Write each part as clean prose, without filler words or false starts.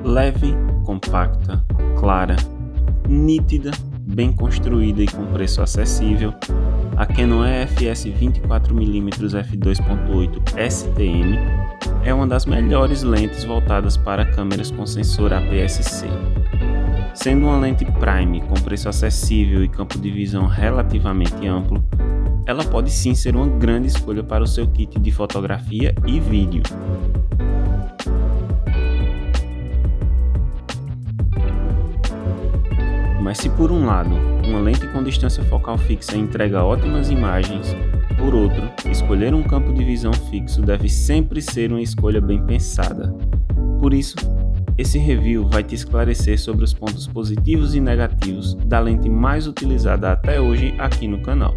Leve, compacta, clara, nítida, bem construída e com preço acessível, a Canon EFS 24mm f2.8 STM é uma das melhores lentes voltadas para câmeras com sensor APS-C. Sendo uma lente prime com preço acessível e campo de visão relativamente amplo, ela pode sim ser uma grande escolha para o seu kit de fotografia e vídeo. Mas se por um lado, uma lente com distância focal fixa entrega ótimas imagens, por outro, escolher um campo de visão fixo deve sempre ser uma escolha bem pensada. Por isso, esse review vai te esclarecer sobre os pontos positivos e negativos da lente mais utilizada até hoje aqui no canal.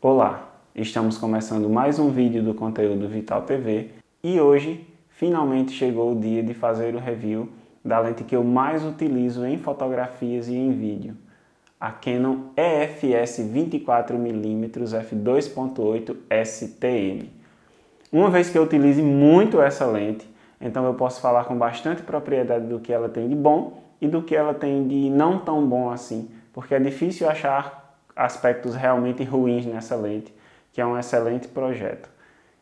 Olá, estamos começando mais um vídeo do conteúdo Vital TV e hoje finalmente chegou o dia de fazer o review da lente que eu mais utilizo em fotografias e em vídeo, a Canon EFS 24mm f2.8 STM. Uma vez que eu utilize muito essa lente, então eu posso falar com bastante propriedade do que ela tem de bom e do que ela tem de não tão bom assim, porque é difícil achar aspectos realmente ruins nessa lente, que é um excelente projeto.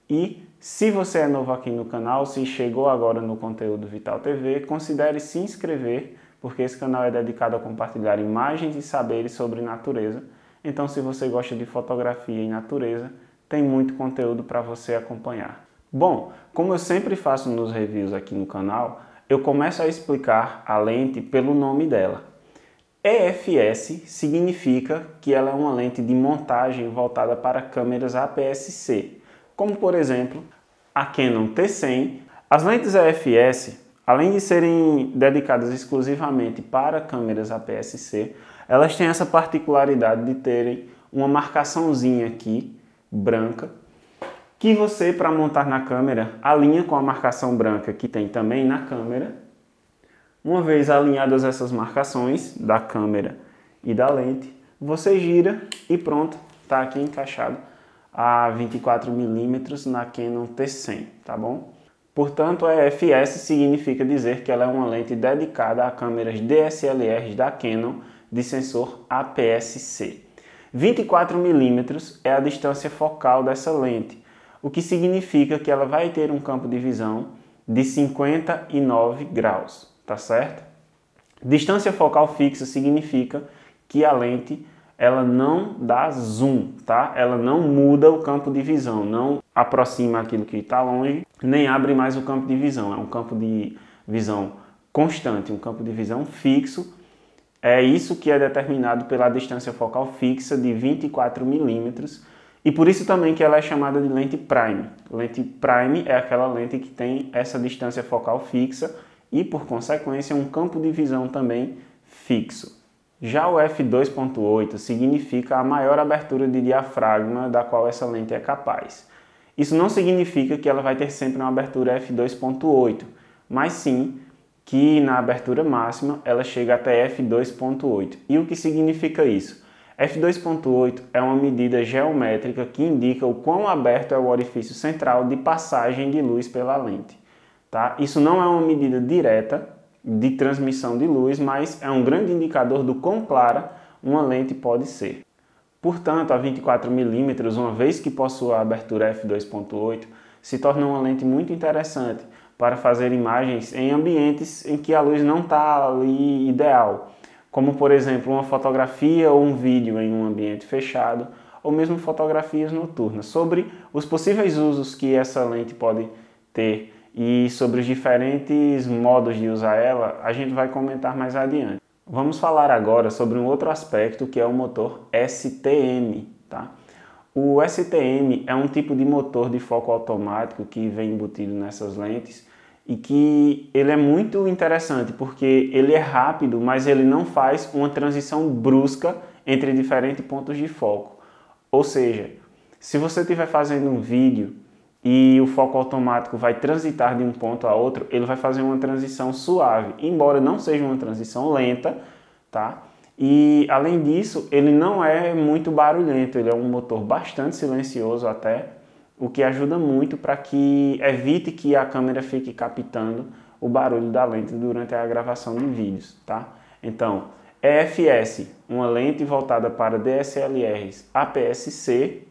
E se você é novo aqui no canal, se chegou agora no conteúdo Vital TV, considere se inscrever, porque esse canal é dedicado a compartilhar imagens e saberes sobre natureza. Então, se você gosta de fotografia e natureza, tem muito conteúdo para você acompanhar. Bom, como eu sempre faço nos reviews aqui no canal, eu começo a explicar a lente pelo nome dela. EFS significa que ela é uma lente de montagem voltada para câmeras APS-C, como por exemplo a Canon T100. As lentes EFS, além de serem dedicadas exclusivamente para câmeras APS-C, elas têm essa particularidade de terem uma marcaçãozinha aqui, branca, que você, para montar na câmera, alinha com a marcação branca que tem também na câmera. Uma vez alinhadas essas marcações da câmera e da lente, você gira e pronto, está aqui encaixado a 24mm na Canon T100, tá bom? Portanto, a EFS significa dizer que ela é uma lente dedicada a câmeras DSLRs da Canon de sensor APS-C. 24mm é a distância focal dessa lente, o que significa que ela vai ter um campo de visão de 59 graus. Tá certo? Distância focal fixa significa que a lente ela não dá zoom, tá? Ela não muda o campo de visão, não aproxima aquilo que está longe, nem abre mais o campo de visão. É um campo de visão constante, um campo de visão fixo. É isso que é determinado pela distância focal fixa de 24mm e por isso também que ela é chamada de lente prime. Lente prime é aquela lente que tem essa distância focal fixa e, por consequência, um campo de visão também fixo. Já o f2.8 significa a maior abertura de diafragma da qual essa lente é capaz. Isso não significa que ela vai ter sempre uma abertura f2.8, mas sim que na abertura máxima ela chega até f2.8. E o que significa isso? f2.8 é uma medida geométrica que indica o quão aberto é o orifício central de passagem de luz pela lente. Tá? Isso não é uma medida direta de transmissão de luz, mas é um grande indicador do quão clara uma lente pode ser. Portanto, a 24mm, uma vez que possua a abertura f2.8, se torna uma lente muito interessante para fazer imagens em ambientes em que a luz não está ali ideal, como por exemplo uma fotografia ou um vídeo em um ambiente fechado, ou mesmo fotografias noturnas. Sobre os possíveis usos que essa lente pode ter e sobre os diferentes modos de usar ela, a gente vai comentar mais adiante. Vamos falar agora sobre um outro aspecto que é o motor STM. Tá? O STM é um tipo de motor de foco automático que vem embutido nessas lentes e que ele é muito interessante porque ele é rápido, mas ele não faz uma transição brusca entre diferentes pontos de foco. Ou seja, se você estiver fazendo um vídeo e o foco automático vai transitar de um ponto a outro, ele vai fazer uma transição suave, embora não seja uma transição lenta, tá? E além disso, ele não é muito barulhento, ele é um motor bastante silencioso até, o que ajuda muito para que evite que a câmera fique captando o barulho da lente durante a gravação de vídeos, tá? Então, EFS, uma lente voltada para DSLRs APS-C,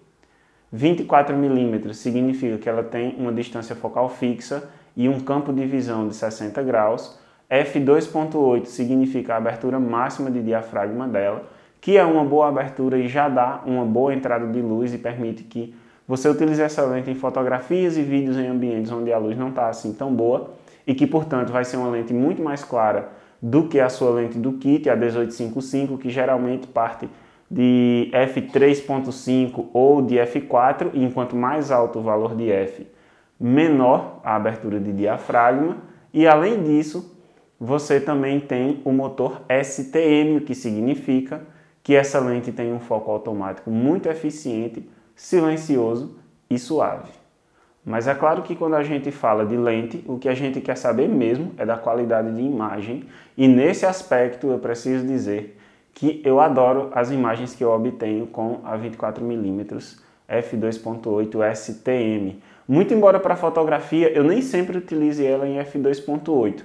24mm significa que ela tem uma distância focal fixa e um campo de visão de 60 graus. F2.8 significa a abertura máxima de diafragma dela, que é uma boa abertura e já dá uma boa entrada de luz e permite que você utilize essa lente em fotografias e vídeos em ambientes onde a luz não está assim tão boa e que, portanto, vai ser uma lente muito mais clara do que a sua lente do kit, a 1855, que geralmente parte de f3.5 ou de f4, e enquanto mais alto o valor de f, menor a abertura de diafragma. E além disso, você também tem o motor STM, o que significa que essa lente tem um foco automático muito eficiente, silencioso e suave. Mas é claro que quando a gente fala de lente, o que a gente quer saber mesmo é da qualidade de imagem, e nesse aspecto eu preciso dizer que eu adoro as imagens que eu obtenho com a 24mm f2.8 STM. Muito embora para fotografia eu nem sempre utilize ela em f2.8.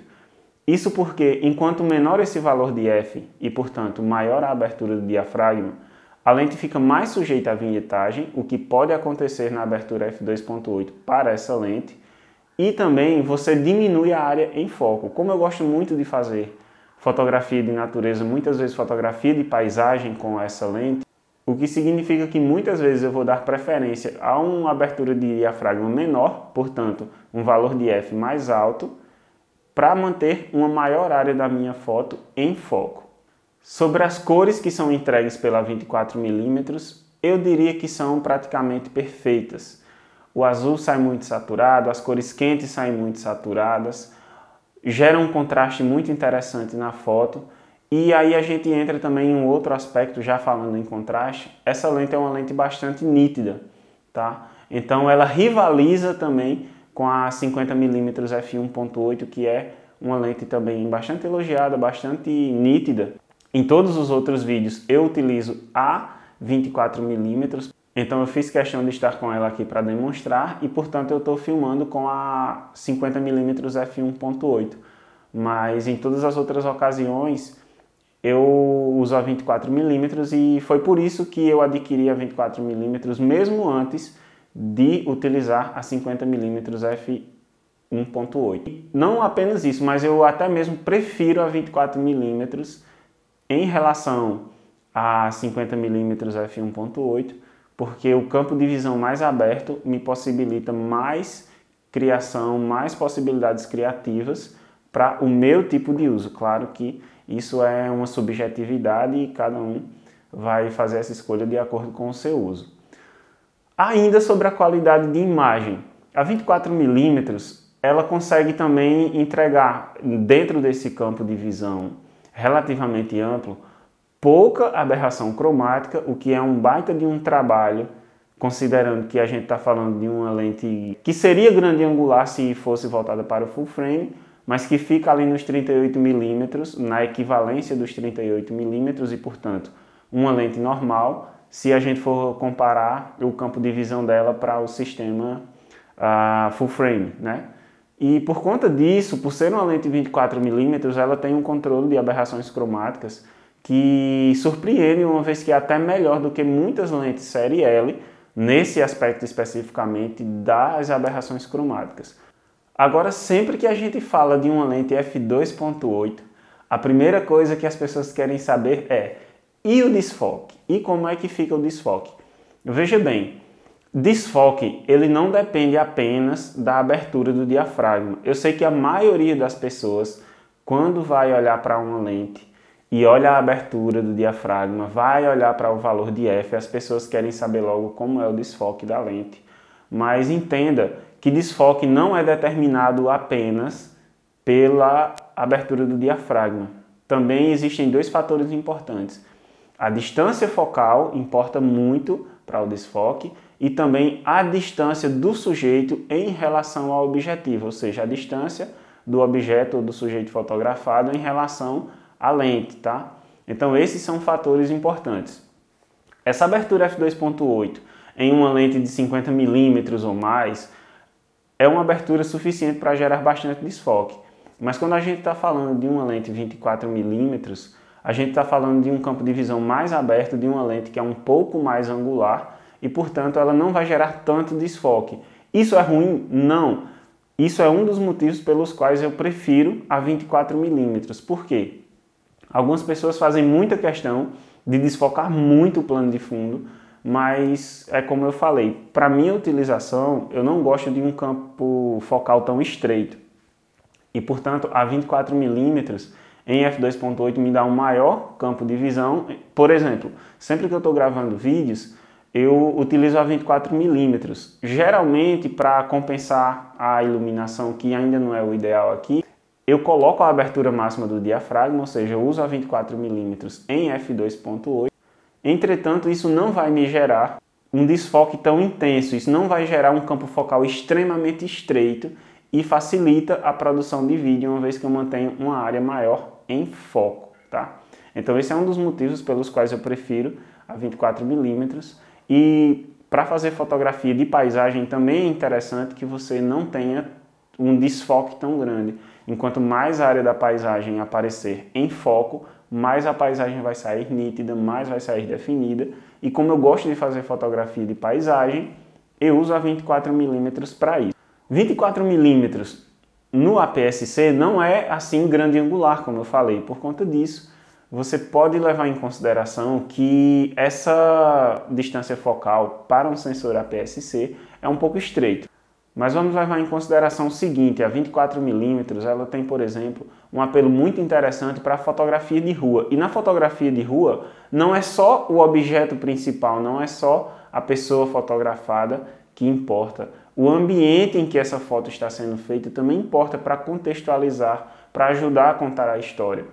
Isso porque, enquanto menor esse valor de f e, portanto, maior a abertura do diafragma, a lente fica mais sujeita à vinhetagem, o que pode acontecer na abertura f2.8 para essa lente, e também você diminui a área em foco. Como eu gosto muito de fazer fotografia de natureza, muitas vezes fotografia de paisagem com essa lente, o que significa que muitas vezes eu vou dar preferência a uma abertura de diafragma menor, portanto, um valor de f mais alto, para manter uma maior área da minha foto em foco. Sobre as cores que são entregues pela 24mm, eu diria que são praticamente perfeitas. O azul sai muito saturado, as cores quentes saem muito saturadas, gera um contraste muito interessante na foto. E aí a gente entra também em um outro aspecto, já falando em contraste. Essa lente é uma lente bastante nítida, tá? Então ela rivaliza também com a 50mm f1.8, que é uma lente também bastante elogiada, bastante nítida. Em todos os outros vídeos eu utilizo a 24mm, então eu fiz questão de estar com ela aqui para demonstrar e, portanto, eu estou filmando com a 50mm f1.8. Mas em todas as outras ocasiões eu uso a 24mm e foi por isso que eu adquiri a 24mm mesmo antes de utilizar a 50mm f1.8. Não apenas isso, mas eu até mesmo prefiro a 24mm em relação a 50mm f1.8, porque o campo de visão mais aberto me possibilita mais criação, mais possibilidades criativas para o meu tipo de uso. Claro que isso é uma subjetividade e cada um vai fazer essa escolha de acordo com o seu uso. Ainda sobre a qualidade de imagem, a 24mm ela consegue também entregar dentro desse campo de visão relativamente amplo, pouca aberração cromática, o que é um baita de um trabalho, considerando que a gente está falando de uma lente que seria grande angular se fosse voltada para o full frame, mas que fica ali nos 38mm, na equivalência dos 38mm e, portanto, uma lente normal, se a gente for comparar o campo de visão dela para o sistema full frame, né? E por conta disso, por ser uma lente 24mm, ela tem um controle de aberrações cromáticas que surpreende, uma vez que é até melhor do que muitas lentes série L, nesse aspecto especificamente das aberrações cromáticas. Agora, sempre que a gente fala de uma lente f2.8, a primeira coisa que as pessoas querem saber é: e o desfoque? E como é que fica o desfoque? Veja bem, desfoque ele não depende apenas da abertura do diafragma. Eu sei que a maioria das pessoas, quando vai olhar para uma lente e olha a abertura do diafragma, vai olhar para o valor de f, as pessoas querem saber logo como é o desfoque da lente. Mas entenda que desfoque não é determinado apenas pela abertura do diafragma. Também existem dois fatores importantes. A distância focal importa muito para o desfoque e também a distância do sujeito em relação ao objetivo, ou seja, a distância do objeto ou do sujeito fotografado em relação à lente, tá? Então esses são fatores importantes. Essa abertura f2.8 em uma lente de 50mm ou mais é uma abertura suficiente para gerar bastante desfoque. Mas quando a gente está falando de uma lente 24mm, a gente está falando de um campo de visão mais aberto, de uma lente que é um pouco mais angular e, portanto, ela não vai gerar tanto desfoque. Isso é ruim? Não. Isso é um dos motivos pelos quais eu prefiro a 24mm. Por quê? Algumas pessoas fazem muita questão de desfocar muito o plano de fundo, mas é como eu falei, para minha utilização, eu não gosto de um campo focal tão estreito. E, portanto, a 24mm em f2.8 me dá um maior campo de visão. Por exemplo, sempre que eu estou gravando vídeos, eu utilizo a 24mm. Geralmente, para compensar a iluminação, que ainda não é o ideal aqui, eu coloco a abertura máxima do diafragma, ou seja, eu uso a 24mm em f2.8. Entretanto, isso não vai me gerar um desfoque tão intenso, isso não vai gerar um campo focal extremamente estreito e facilita a produção de vídeo, uma vez que eu mantenho uma área maior em foco, tá? Então esse é um dos motivos pelos quais eu prefiro a 24mm. E para fazer fotografia de paisagem também é interessante que você não tenha um desfoque tão grande. Enquanto mais a área da paisagem aparecer em foco, mais a paisagem vai sair nítida, mais vai sair definida. E como eu gosto de fazer fotografia de paisagem, eu uso a 24mm para isso. 24mm no APS-C não é assim grande angular, como eu falei. Por conta disso, você pode levar em consideração que essa distância focal para um sensor APS-C é um pouco estreito. Mas vamos levar em consideração o seguinte, a 24mm ela tem, por exemplo, um apelo muito interessante para a fotografia de rua. E na fotografia de rua não é só o objeto principal, não é só a pessoa fotografada que importa. O ambiente em que essa foto está sendo feita também importa para contextualizar, para ajudar a contar a história.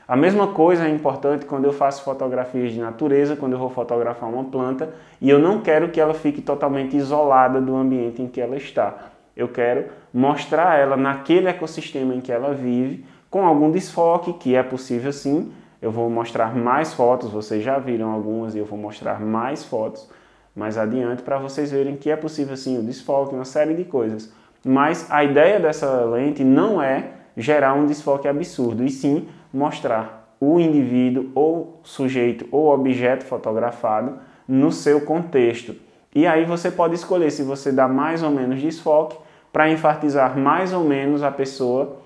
A mesma coisa é importante quando eu faço fotografias de natureza, quando eu vou fotografar uma planta e eu não quero que ela fique totalmente isolada do ambiente em que ela está. Eu quero mostrar ela naquele ecossistema em que ela vive, com algum desfoque, que é possível sim. Eu vou mostrar mais fotos, vocês já viram algumas e eu vou mostrar mais fotos mais adiante para vocês verem que é possível sim o desfoque, uma série de coisas. Mas a ideia dessa lente não é gerar um desfoque absurdo, e sim mostrar o indivíduo ou sujeito ou objeto fotografado no seu contexto. E aí você pode escolher se você dá mais ou menos desfoque para enfatizar mais ou menos a pessoa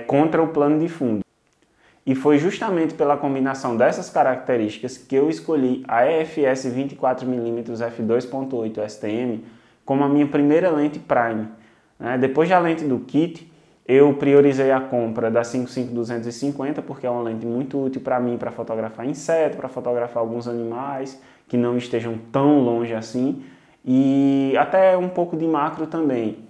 contra o plano de fundo. E foi justamente pela combinação dessas características que eu escolhi a EFS 24mm f2.8 STM como a minha primeira lente prime. Depois da lente do kit, eu priorizei a compra da 55-250 porque é uma lente muito útil para mim para fotografar inseto, para fotografar alguns animais que não estejam tão longe assim e até um pouco de macro também.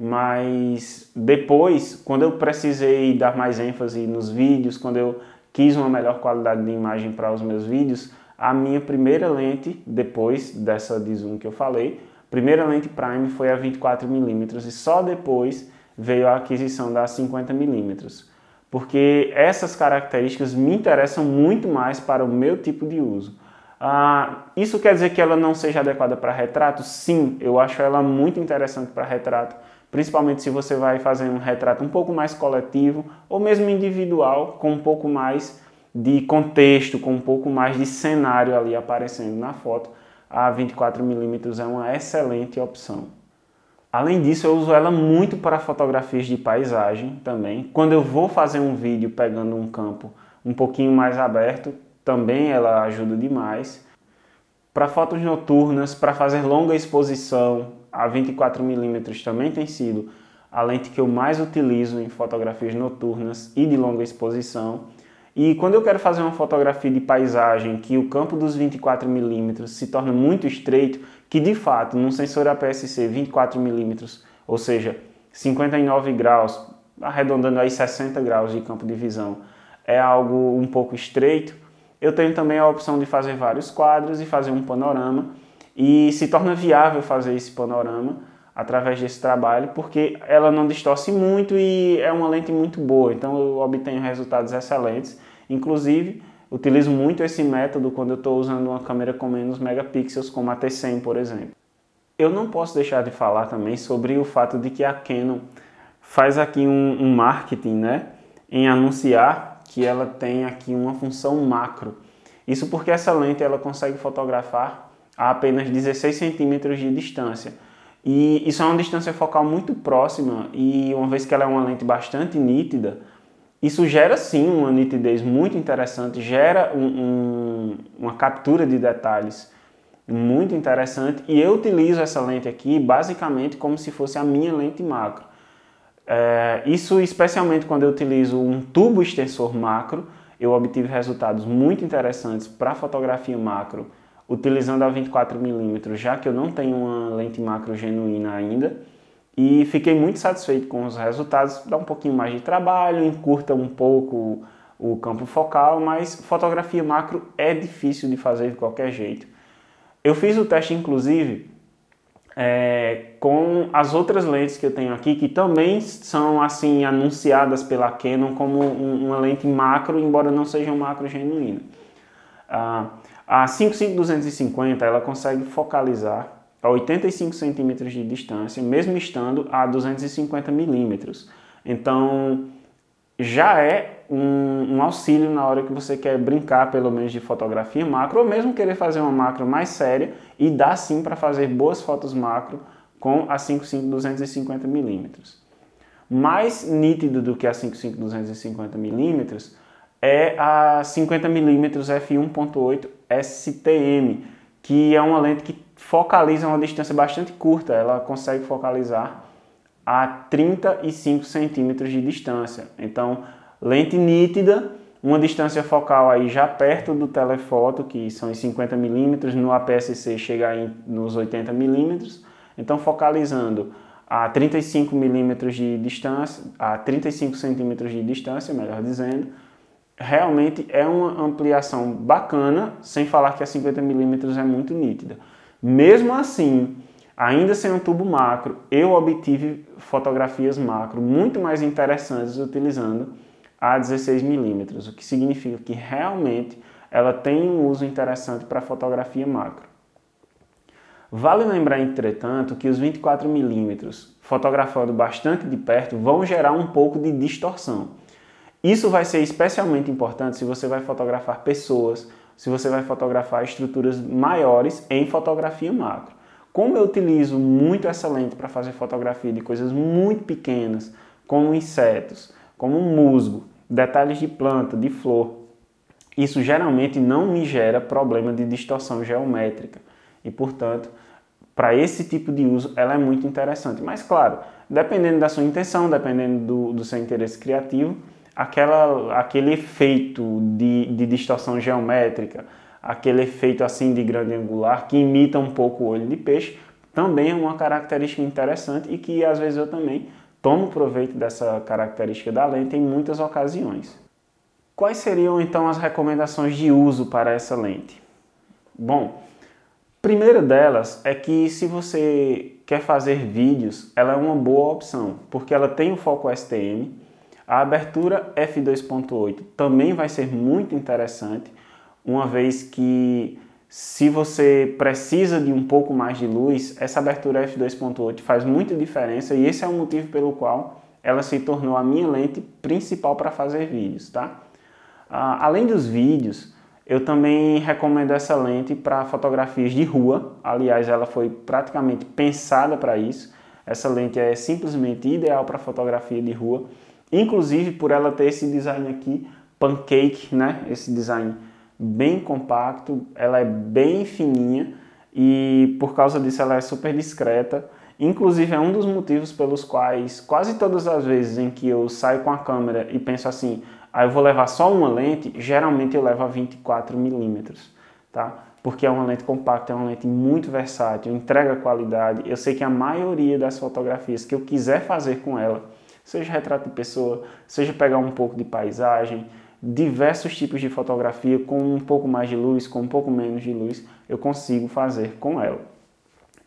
Mas depois, quando eu precisei dar mais ênfase nos vídeos, quando eu quis uma melhor qualidade de imagem para os meus vídeos, a minha primeira lente, depois dessa de zoom que eu falei, primeira lente prime foi a 24mm e só depois veio a aquisição da 50mm. Porque essas características me interessam muito mais para o meu tipo de uso. Isso quer dizer que ela não seja adequada para retrato? Sim, eu acho ela muito interessante para retrato, principalmente se você vai fazer um retrato um pouco mais coletivo ou mesmo individual, com um pouco mais de contexto, com um pouco mais de cenário ali aparecendo na foto. A 24mm é uma excelente opção. Além disso, eu uso ela muito para fotografias de paisagem também. Quando eu vou fazer um vídeo pegando um campo um pouquinho mais aberto, também ela ajuda demais. Para fotos noturnas, para fazer longa exposição, a 24mm também tem sido a lente que eu mais utilizo em fotografias noturnas e de longa exposição. E quando eu quero fazer uma fotografia de paisagem que o campo dos 24mm se torna muito estreito, que de fato num sensor APS-C 24mm, ou seja, 59 graus, arredondando aí 60 graus de campo de visão, é algo um pouco estreito, eu tenho também a opção de fazer vários quadros e fazer um panorama. e se torna viável fazer esse panorama através desse trabalho, porque ela não distorce muito e é uma lente muito boa, então eu obtenho resultados excelentes. Inclusive, utilizo muito esse método quando eu estou usando uma câmera com menos megapixels, como a T100, por exemplo. Eu não posso deixar de falar também sobre o fato de que a Canon faz aqui um marketing, né, em anunciar que ela tem aqui uma função macro. Isso porque essa lente ela consegue fotografar a apenas 16 centímetros de distância. E isso é uma distância focal muito próxima e uma vez que ela é uma lente bastante nítida, isso gera sim uma nitidez muito interessante, gera uma captura de detalhes muito interessante e eu utilizo essa lente aqui basicamente como se fosse a minha lente macro. Isso especialmente quando eu utilizo um tubo extensor macro, eu obtive resultados muito interessantes para fotografia macro utilizando a 24mm, já que eu não tenho uma lente macro genuína ainda, e fiquei muito satisfeito com os resultados. Dá um pouquinho mais de trabalho, encurta um pouco o campo focal, mas fotografia macro é difícil de fazer de qualquer jeito. Eu fiz o teste, inclusive, com as outras lentes que eu tenho aqui, que também são assim anunciadas pela Canon como uma lente macro, embora não seja um macro genuíno. A 55-250 ela consegue focalizar a 85 centímetros de distância, mesmo estando a 250 milímetros. Então, já é um auxílio na hora que você quer brincar, pelo menos, de fotografia macro, ou mesmo querer fazer uma macro mais séria, e dá sim para fazer boas fotos macro com a 55-250 milímetros. Mais nítido do que a 55-250 milímetros é a 50mm f1.8 STM, que é uma lente que focaliza uma distância bastante curta. Ela consegue focalizar a 35 centímetros de distância. Então, lente nítida, uma distância focal aí já perto do telefoto, que são os 50mm, no APS-C chega aí nos 80mm. Então, focalizando a 35mm de distância, a 35 centímetros de distância, melhor dizendo, realmente é uma ampliação bacana, sem falar que a 50mm é muito nítida. Mesmo assim, ainda sem um tubo macro, eu obtive fotografias macro muito mais interessantes utilizando a 16mm, o que significa que realmente ela tem um uso interessante para fotografia macro. Vale lembrar, entretanto, que os 24mm, fotografando bastante de perto, vão gerar um pouco de distorção. Isso vai ser especialmente importante se você vai fotografar pessoas, se você vai fotografar estruturas maiores em fotografia macro. Como eu utilizo muito essa lente para fazer fotografia de coisas muito pequenas, como insetos, como musgo, detalhes de planta, de flor, isso geralmente não me gera problema de distorção geométrica e, portanto, para esse tipo de uso ela é muito interessante. Mas, claro, dependendo da sua intenção, dependendo do seu interesse criativo, aquele efeito de distorção geométrica, aquele efeito assim de grande angular que imita um pouco o olho de peixe, também é uma característica interessante e que às vezes eu também tomo proveito dessa característica da lente em muitas ocasiões. Quais seriam então as recomendações de uso para essa lente? Bom, a primeira delas é que se você quer fazer vídeos, ela é uma boa opção, porque ela tem o foco STM, a abertura f2.8 também vai ser muito interessante, uma vez que se você precisa de um pouco mais de luz, essa abertura f2.8 faz muita diferença e esse é o motivo pelo qual ela se tornou a minha lente principal para fazer vídeos, tá? Além dos vídeos, eu também recomendo essa lente para fotografias de rua. Aliás, ela foi praticamente pensada para isso. Essa lente é simplesmente ideal para fotografia de rua, inclusive por ela ter esse design aqui, pancake, né? Esse design bem compacto, ela é bem fininha e por causa disso ela é super discreta. Inclusive é um dos motivos pelos quais quase todas as vezes em que eu saio com a câmera e penso assim, eu vou levar só uma lente, geralmente eu levo a 24mm, tá? Porque é uma lente compacta, é uma lente muito versátil, entrega qualidade. Eu sei que a maioria das fotografias que eu quiser fazer com ela, seja retrato de pessoa, seja pegar um pouco de paisagem, diversos tipos de fotografia com um pouco mais de luz, com um pouco menos de luz, eu consigo fazer com ela.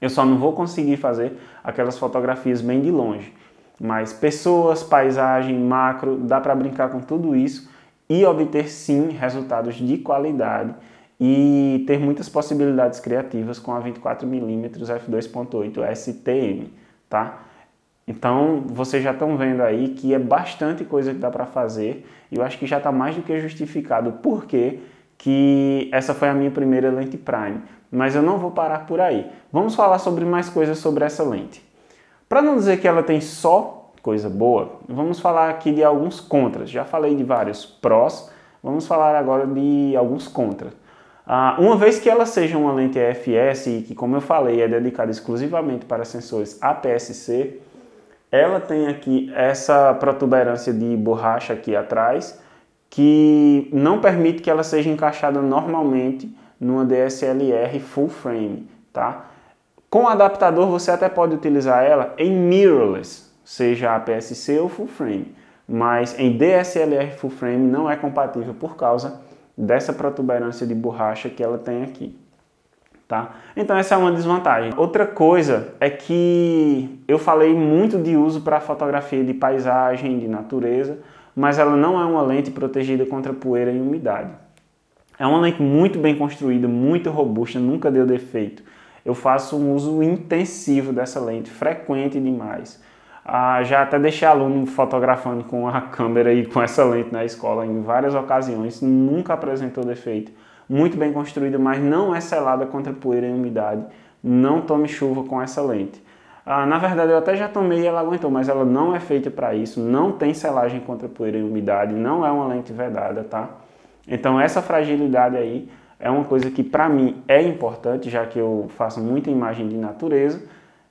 Eu só não vou conseguir fazer aquelas fotografias bem de longe. Mas pessoas, paisagem, macro, dá para brincar com tudo isso e obter sim resultados de qualidade e ter muitas possibilidades criativas com a 24mm f2.8 STM, tá? Então, vocês já estão vendo aí que é bastante coisa que dá para fazer e eu acho que já está mais do que justificado porque que essa foi a minha primeira lente Prime. Mas eu não vou parar por aí. Vamos falar sobre mais coisas sobre essa lente. Para não dizer que ela tem só coisa boa, vamos falar aqui de alguns contras. Já falei de vários prós, vamos falar agora de alguns contras. Uma vez que ela seja uma lente EFS e que, como eu falei, é dedicada exclusivamente para sensores APS-C, ela tem aqui essa protuberância de borracha aqui atrás, que não permite que ela seja encaixada normalmente numa DSLR full frame, tá? Com o adaptador você até pode utilizar ela em mirrorless, seja APS-C ou full frame, mas em DSLR full frame não é compatível por causa dessa protuberância de borracha que ela tem aqui, tá? Então essa é uma desvantagem. Outra coisa é que eu falei muito de uso para fotografia de paisagem, de natureza, mas ela não é uma lente protegida contra poeira e umidade. É uma lente muito bem construída, muito robusta, nunca deu defeito. Eu faço um uso intensivo dessa lente, frequente demais. Já até deixei aluno fotografando com a câmera e com essa lente na escola em várias ocasiões, nunca apresentou defeito. Muito bem construída, mas não é selada contra poeira e umidade. Não tome chuva com essa lente. Na verdade eu até já tomei e ela aguentou, mas ela não é feita para isso, não tem selagem contra poeira e umidade, não é uma lente vedada, tá? Então essa fragilidade aí é uma coisa que para mim é importante, já que eu faço muita imagem de natureza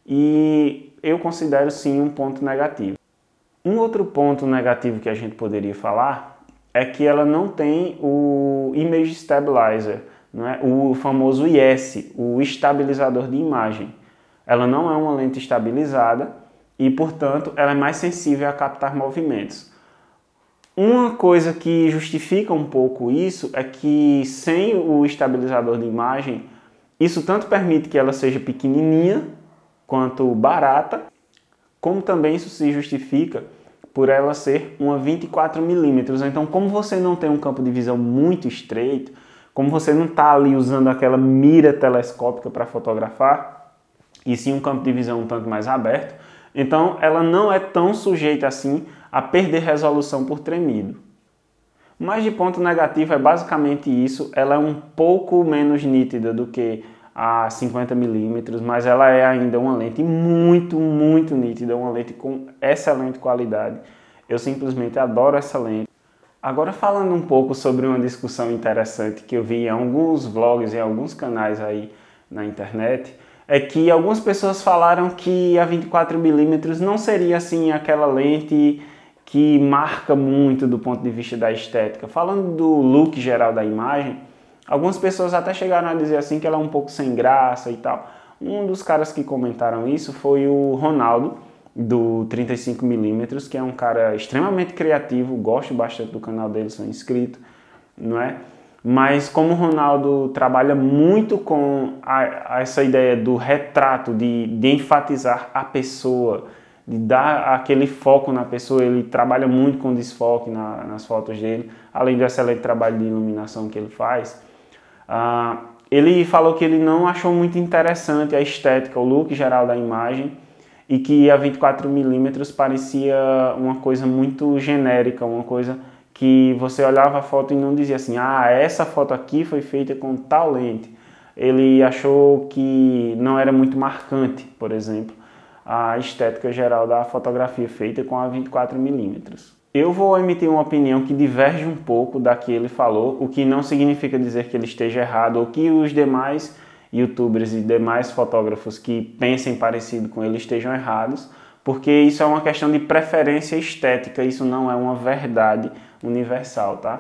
e eu considero sim um ponto negativo. Um outro ponto negativo que a gente poderia falar é que ela não tem o Image Stabilizer, não é? O famoso IS, o estabilizador de imagem. Ela não é uma lente estabilizada e, portanto, ela é mais sensível a captar movimentos. Uma coisa que justifica um pouco isso é que sem o estabilizador de imagem, isso tanto permite que ela seja pequenininha quanto barata, como também isso se justifica por ela ser uma 24mm. Então, como você não tem um campo de visão muito estreito, como você não está ali usando aquela mira telescópica para fotografar, e sim um campo de visão um tanto mais aberto, então ela não é tão sujeita assim a perder resolução por tremido. Mas de ponto negativo é basicamente isso, ela é um pouco menos nítida do que a 50mm, mas ela é ainda uma lente muito nítida, uma lente com excelente qualidade. Eu simplesmente adoro essa lente. Agora falando um pouco sobre uma discussão interessante que eu vi em alguns vlogs e em alguns canais aí na internet, é que algumas pessoas falaram que a 24mm não seria assim aquela lente que marca muito do ponto de vista da estética. Falando do look geral da imagem, algumas pessoas até chegaram a dizer assim que ela é um pouco sem graça e tal. Um dos caras que comentaram isso foi o Ronaldo, do 35mm, que é um cara extremamente criativo, gosto bastante do canal dele, sou inscrito, não é? Mas como o Ronaldo trabalha muito com essa ideia do retrato, de enfatizar a pessoa, de dar aquele foco na pessoa, ele trabalha muito com desfoque nas fotos dele, além do excelente trabalho de iluminação que ele faz. Ele falou que ele não achou muito interessante a estética, o look geral da imagem, e que a 24mm parecia uma coisa muito genérica, uma coisa que você olhava a foto e não dizia assim, essa foto aqui foi feita com tal lente. Ele achou que não era muito marcante, por exemplo, a estética geral da fotografia feita com a 24mm. Eu vou emitir uma opinião que diverge um pouco da que ele falou, o que não significa dizer que ele esteja errado ou que os demais youtubers e demais fotógrafos que pensem parecido com ele estejam errados, porque isso é uma questão de preferência estética, isso não é uma verdade universal, tá?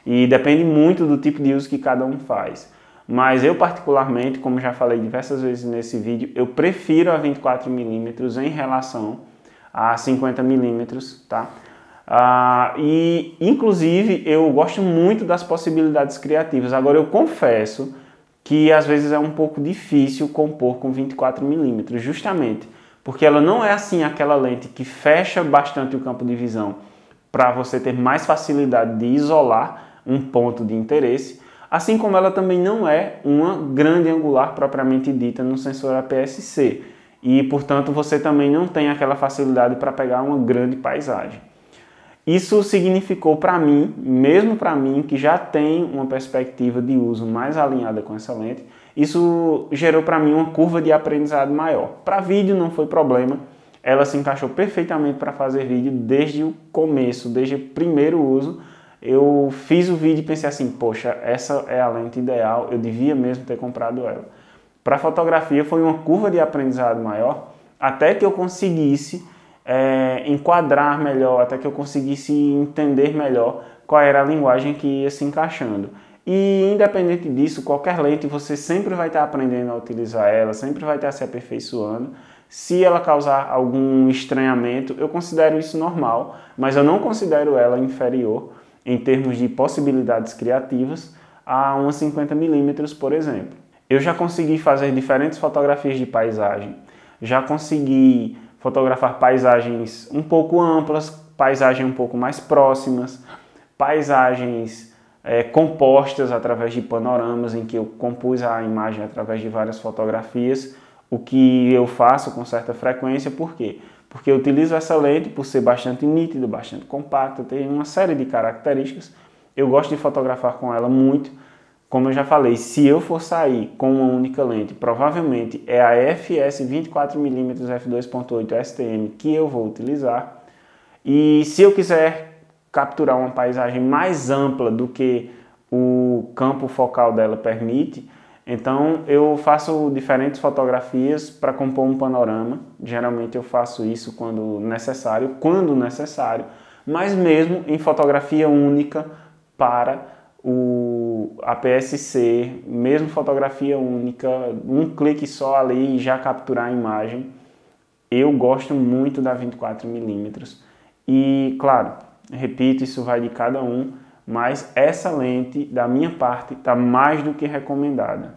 E depende muito do tipo de uso que cada um faz. Mas eu particularmente, como já falei diversas vezes nesse vídeo, eu prefiro a 24mm em relação a 50mm, tá? E inclusive eu gosto muito das possibilidades criativas. Agora eu confesso que às vezes é um pouco difícil compor com 24mm, justamente porque ela não é assim aquela lente que fecha bastante o campo de visão para você ter mais facilidade de isolar um ponto de interesse, assim como ela também não é uma grande angular propriamente dita no sensor APS-C, e portanto você também não tem aquela facilidade para pegar uma grande paisagem. Isso significou para mim, mesmo para mim que já tem uma perspectiva de uso mais alinhada com essa lente, isso gerou para mim uma curva de aprendizado maior. Para vídeo não foi problema, ela se encaixou perfeitamente para fazer vídeo desde o começo, desde o primeiro uso. Eu fiz o vídeo e pensei assim, poxa, essa é a lente ideal, eu devia mesmo ter comprado ela. Para fotografia foi uma curva de aprendizado maior, até que eu conseguisse enquadrar melhor, até que eu conseguisse entender melhor qual era a linguagem que ia se encaixando. E independente disso, qualquer lente você sempre vai estar aprendendo a utilizar ela, sempre vai estar se aperfeiçoando. Se ela causar algum estranhamento, eu considero isso normal, mas eu não considero ela inferior em termos de possibilidades criativas a uma 50mm, por exemplo. Eu já consegui fazer diferentes fotografias de paisagem, já consegui fotografar paisagens um pouco amplas, paisagens um pouco mais próximas, paisagens compostas através de panoramas, em que eu compus a imagem através de várias fotografias, o que eu faço com certa frequência. Por quê? Porque eu utilizo essa lente por ser bastante nítida, bastante compacta, tem uma série de características. Eu gosto de fotografar com ela muito. Como eu já falei, se eu for sair com uma única lente, provavelmente é a FS 24mm f2.8 STM que eu vou utilizar. E se eu quiser capturar uma paisagem mais ampla do que o campo focal dela permite, então eu faço diferentes fotografias para compor um panorama. Geralmente eu faço isso quando necessário, mas mesmo em fotografia única para o APS-C, mesmo fotografia única, um clique só ali e já capturar a imagem. Eu gosto muito da 24mm e, claro, repito, isso vai de cada um, mas essa lente, da minha parte, está mais do que recomendada.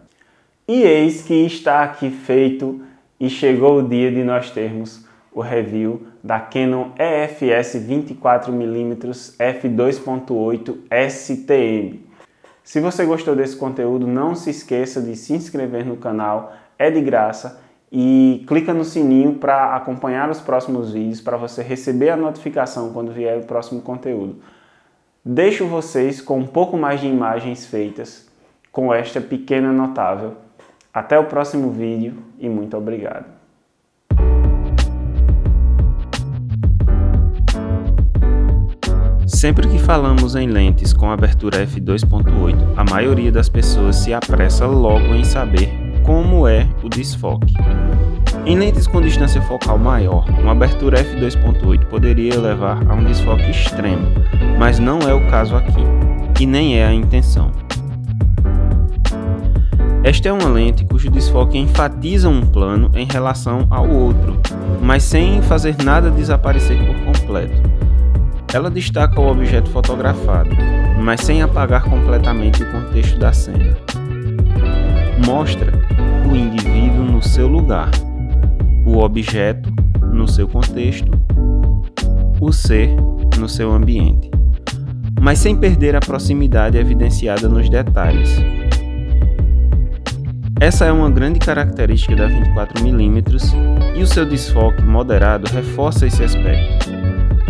E eis que está aqui feito e chegou o dia de nós termos o review da Canon EFS 24mm f2.8 STM. Se você gostou desse conteúdo, não se esqueça de se inscrever no canal, é de graça, e clica no sininho para acompanhar os próximos vídeos, para você receber a notificação quando vier o próximo conteúdo. Deixo vocês com um pouco mais de imagens feitas com esta pequena notável. Até o próximo vídeo e muito obrigado. Sempre que falamos em lentes com abertura f2.8, a maioria das pessoas se apressa logo em saber como é o desfoque. Em lentes com distância focal maior, uma abertura f2.8 poderia levar a um desfoque extremo, mas não é o caso aqui, e nem é a intenção. Esta é uma lente cujo desfoque enfatiza um plano em relação ao outro, mas sem fazer nada desaparecer por completo. Ela destaca o objeto fotografado, mas sem apagar completamente o contexto da cena. Mostra o indivíduo no seu lugar, o objeto no seu contexto, o ser no seu ambiente, mas sem perder a proximidade evidenciada nos detalhes. Essa é uma grande característica da 24mm e o seu desfoque moderado reforça esse aspecto.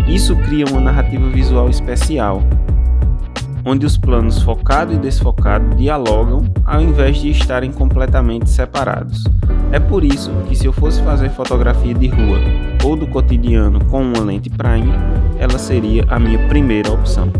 Isso cria uma narrativa visual especial, onde os planos focado e desfocado dialogam ao invés de estarem completamente separados. É por isso que, se eu fosse fazer fotografia de rua ou do cotidiano com uma lente prime, ela seria a minha primeira opção.